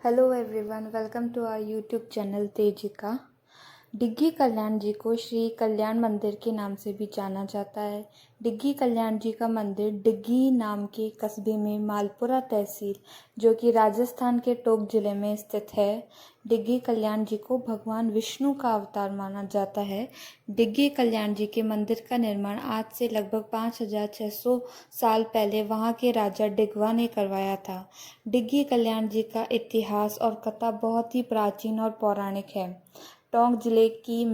Hello everyone, welcome to our YouTube channel Tejika. Diggi Kalyan जी को श्री कल्याण मंदिर के नाम से भी जाना जाता है। डिग्गी कल्याण जी का मंदिर डिग्गी नाम के कस्बे में मालपुरा तहसील, जो कि राजस्थान के टोंक जिले में स्थित है। डिग्गी कल्याण जी को भगवान विष्णु का अवतार माना जाता है। डिग्गी कल्याण जी के मंदिर का निर्माण आज से लगभग 5600 साल पहले वहाँ के राजा डिगवा ने करवाया था। डिग्गी कल्याण जी का इतिहास और कथा बहुत ही प्राचीन और पौराणिक है। टोंक जिले की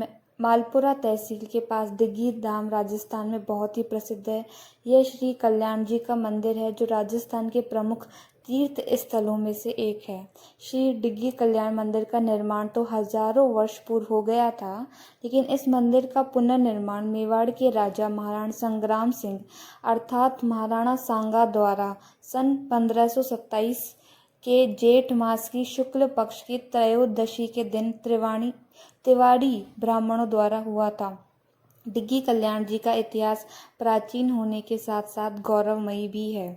मालपुरा तहसील के पास डिग्गी धाम राजस्थान में बहुत ही प्रसिद्ध है। यह श्री कल्याण जी का मंदिर है, जो राजस्थान के प्रमुख तीर्थ स्थलों में से एक है। श्री डिग्गी कल्याण मंदिर का निर्माण तो हजारों वर्ष पूर्व हो गया था, लेकिन इस मंदिर का पुनर्निर्माण मेवाड़ के राजा महाराणा संग्राम सिंह अर्थात महाराणा सांगा द्वारा सन 1527 के जेठ मास की शुक्ल पक्ष की त्रयोदशी के दिन तिवाड़ी ब्राह्मणों द्वारा हुआ था। डिग्गी कल्याण जी का इतिहास प्राचीन होने के साथ साथ गौरवमयी भी है।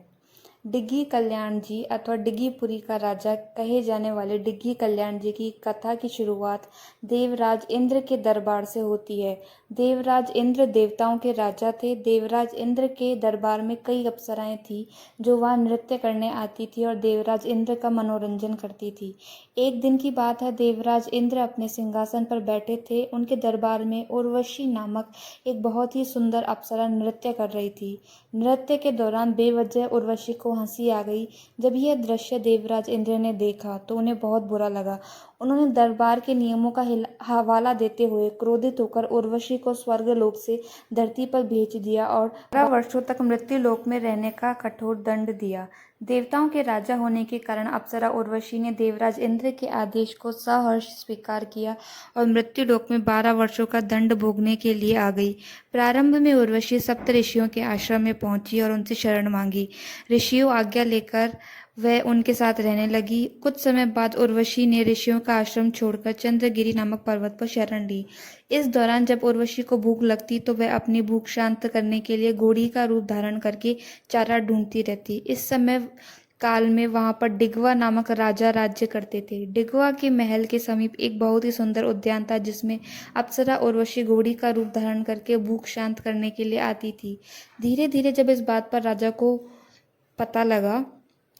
डिग्गी कल्याण जी अथवा डिग्गीपुरी का राजा कहे जाने वाले डिग्गी कल्याण जी की कथा की शुरुआत देवराज इंद्र के दरबार से होती है। देवराज इंद्र देवताओं के राजा थे। देवराज इंद्र के दरबार में कई अप्सराएं थीं जो वहां नृत्य करने आती थी और देवराज इंद्र का मनोरंजन करती थी। एक दिन की बात है, देवराज इंद्र अपने सिंहासन पर बैठे थे। उनके दरबार में उर्वशी नामक एक बहुत ही सुंदर अप्सरा नृत्य कर रही थी। नृत्य के दौरान बेवजह उर्वशी को हंसी आ गई। जब यह दृश्य देवराज इंद्र ने देखा तो उन्हें बहुत बुरा लगा। उन्होंने दरबार के नियमों का हवाला देते हुए क्रोधित होकर उर्वशी को स्वर्गलोक से धरती पर भेज दिया और 12 वर्षों तक मृत्युलोक में रहने का कठोर दंड दिया। देवताओं के राजा होने के कारण अप्सरा उर्वशी ने देवराज इंद्र के आदेश को सहर्ष स्वीकार किया और मृत्युलोक में 12 वर्षों का दंड भोगने के लिए आ गई। प्रारंभ में उर्वशी सप्त ऋषियों के आश्रम में पहुंची और उनसे शरण मांगी। ऋषियों आज्ञा लेकर वह उनके साथ रहने लगी। कुछ समय बाद उर्वशी ने ऋषियों का आश्रम छोड़कर चंद्रगिरी नामक पर्वत पर शरण ली। इस दौरान जब उर्वशी को भूख लगती तो वह अपनी भूख शांत करने के लिए घोड़ी का रूप धारण करके चारा ढूंढती रहती। इस समय काल में वहां पर डिगवा नामक राजा राज्य करते थे। डिगवा के महल के समीप एक बहुत ही सुंदर उद्यान था, जिसमें अप्सरा उर्वशी घोड़ी का रूप धारण करके भूख शांत करने के लिए आती थी। धीरे धीरे जब इस बात पर राजा को पता लगा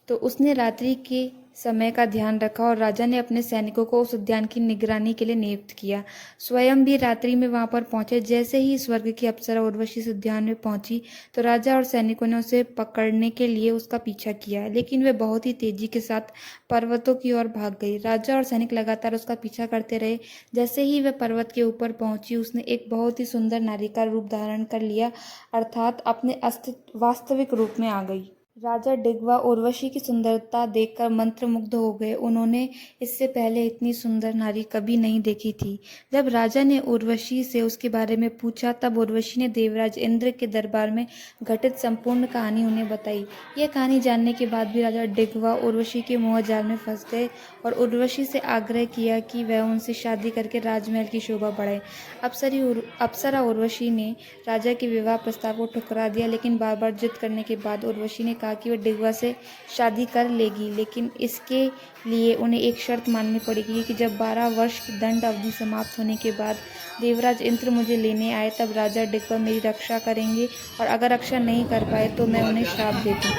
तो उसने रात्रि के समय का ध्यान रखा और राजा ने अपने सैनिकों को उस उद्यान की निगरानी के लिए नियुक्त किया। स्वयं भी रात्रि में वहां पर पहुंचे। जैसे ही स्वर्ग की अप्सरा उर्वशी इस उद्यान में पहुंची तो राजा और सैनिकों ने उसे पकड़ने के लिए उसका पीछा किया, लेकिन वह बहुत ही तेजी के साथ पर्वतों की ओर भाग गई। राजा और सैनिक लगातार उसका पीछा करते रहे। जैसे ही वह पर्वत के ऊपर पहुंची, उसने एक बहुत ही सुंदर नारी का रूप धारण कर लिया, अर्थात अपने वास्तविक रूप में आ गई। राजा डिगवा उर्वशी की सुंदरता देखकर मंत्रमुग्ध हो गए। उन्होंने इससे पहले इतनी सुंदर नारी कभी नहीं देखी थी। जब राजा ने उर्वशी से उसके बारे में पूछा, तब उर्वशी ने देवराज इंद्र के दरबार में घटित संपूर्ण कहानी उन्हें बताई। यह कहानी जानने के बाद भी राजा डिगवा उर्वशी के मोहजाल में फंस गए और उर्वशी से आग्रह किया कि वह उनसे शादी करके राजमहल की शोभा बढ़ाए। अप्सरा उर्वशी ने राजा के विवाह प्रस्ताव को ठुकरा दिया, लेकिन बार बार जिद करने के बाद उर्वशी ने कहा कि वह डिगवा से शादी कर लेगी, लेकिन इसके लिए उन्हें एक शर्त माननी पड़ेगी कि जब 12 वर्ष की दंड अवधि समाप्त होने के बाद देवराज इंद्र मुझे लेने आए, तब राजा डिगवा मेरी रक्षा करेंगे और अगर रक्षा नहीं कर पाए तो मैं उन्हें श्राप देती।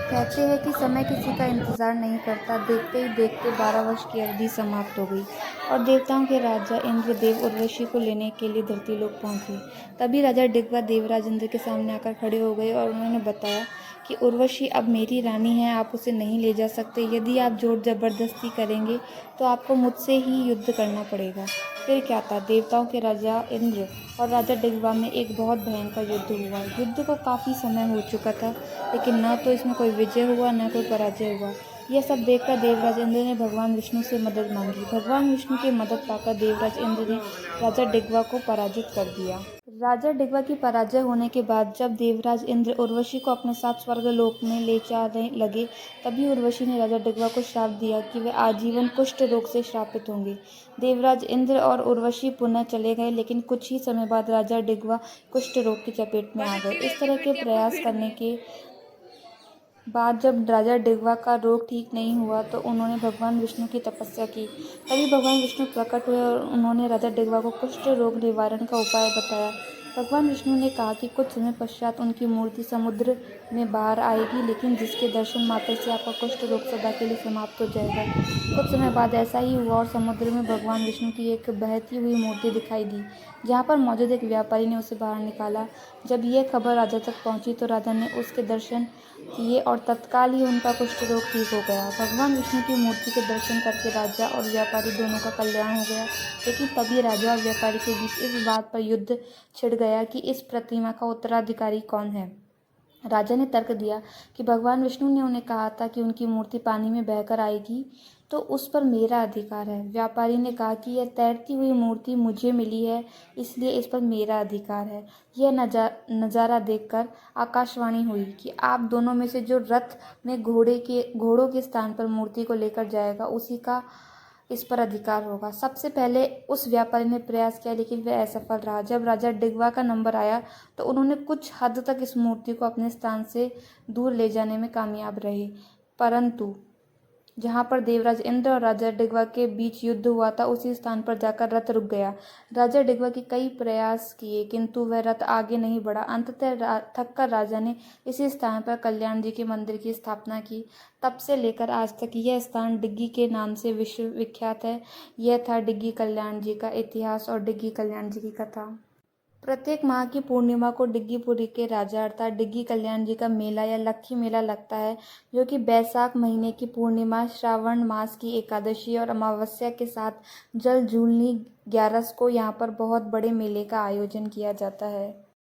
कहते हैं कि समय किसी का इंतजार नहीं करता। देखते ही देखते 12 वर्ष की अवधि समाप्त हो गई और देवताओं के राजा इंद्रदेव उर्वशी को लेने के लिए धरतीलोक पहुंचे। तभी राजा डिगवा देवराज इंद्र के सामने आकर खड़े हो गए और उन्होंने बताया कि उर्वशी अब मेरी रानी है, आप उसे नहीं ले जा सकते। यदि आप जोर जबरदस्ती करेंगे तो आपको मुझसे ही युद्ध करना पड़ेगा। फिर क्या था, देवताओं के राजा इंद्र और राजा डिगवा में एक बहुत भयंकर युद्ध हुआ। युद्ध को काफ़ी समय हो चुका था, लेकिन न तो इसमें कोई विजय हुआ न कोई पराजय हुआ। यह सब देखकर देवराज इंद्र ने भगवान विष्णु से मदद मांगी। भगवान विष्णु की मदद पाकर देवराज इंद्र ने राजा डिगवा को पराजित कर दिया। राजा डिगवा की पराजय होने के बाद जब देवराज इंद्र उर्वशी को अपने साथ स्वर्गलोक में ले जाने लगे, तभी उर्वशी ने राजा डिगवा को श्राप दिया कि वे आजीवन कुष्ठ रोग से श्रापित होंगे। देवराज इंद्र और उर्वशी पुनः चले गए, लेकिन कुछ ही समय बाद राजा डिगवा कुष्ठ रोग की चपेट में आ गए। इस तरह के प्रयास करने के बाद जब राजा डिगवा का रोग ठीक नहीं हुआ तो उन्होंने भगवान विष्णु की तपस्या की। तभी भगवान विष्णु प्रकट हुए और उन्होंने राजा डिगवा को कुष्ठ रोग निवारण का उपाय बताया। भगवान विष्णु ने कहा कि कुछ समय पश्चात उनकी मूर्ति समुद्र में बाहर आएगी, लेकिन जिसके दर्शन मात्र से आपका कुष्ठ रोग सदा के लिए समाप्त हो जाएगा। कुछ समय बाद ऐसा ही हुआ और समुद्र में भगवान विष्णु की एक बहती हुई मूर्ति दिखाई दी, जहाँ पर मौजूद एक व्यापारी ने उसे बाहर निकाला। जब यह खबर राजा तक पहुंची तो राजा ने उसके दर्शन किए और तत्काल ही उनका कुष्ठ रोग ठीक हो गया। भगवान विष्णु की मूर्ति के दर्शन करके राजा और व्यापारी दोनों का कल्याण हो गया। लेकिन तभी राजा और व्यापारी के बीच इस बात पर युद्ध छिड़ गया कि इस प्रतिमा का उत्तराधिकारी कौन है। राजा ने तर्क दिया कि भगवान विष्णु ने उन्हें कहा था कि उनकी मूर्ति पानी में बहकर आएगी, तो उस पर मेरा अधिकार है। व्यापारी ने कहा कि यह तैरती हुई मूर्ति मुझे मिली है, इसलिए इस पर मेरा अधिकार है। यह नज़ारा देखकर आकाशवाणी हुई कि आप दोनों में से जो रथ में घोड़ों के स्थान पर मूर्ति को लेकर जाएगा, उसी का इस पर अधिकार होगा। सबसे पहले उस व्यापारी ने प्रयास किया, लेकिन वह असफल रहा। जब राजा डिगवा का नंबर आया तो उन्होंने कुछ हद तक इस मूर्ति को अपने स्थान से दूर ले जाने में कामयाब रहे, परंतु जहाँ पर देवराज इंद्र और राजा डिगवा के बीच युद्ध हुआ था, उसी स्थान पर जाकर रथ रुक गया। राजा डिगवा के कई प्रयास किए, किंतु वह रथ आगे नहीं बढ़ा। अंततः थककर राजा ने इसी स्थान पर कल्याण जी के मंदिर की स्थापना की। तब से लेकर आज तक यह स्थान डिग्गी के नाम से विश्व विख्यात है। यह था डिग्गी कल्याण जी का इतिहास और डिग्गी कल्याण जी की कथा। प्रत्येक माह की पूर्णिमा को डिग्गीपुरी के राजा अर्थात डिग्गी कल्याण जी का मेला या लक्खी मेला लगता है, जो कि बैसाख महीने की पूर्णिमा, श्रावण मास की एकादशी और अमावस्या के साथ जल जूलनी 11 को यहाँ पर बहुत बड़े मेले का आयोजन किया जाता है।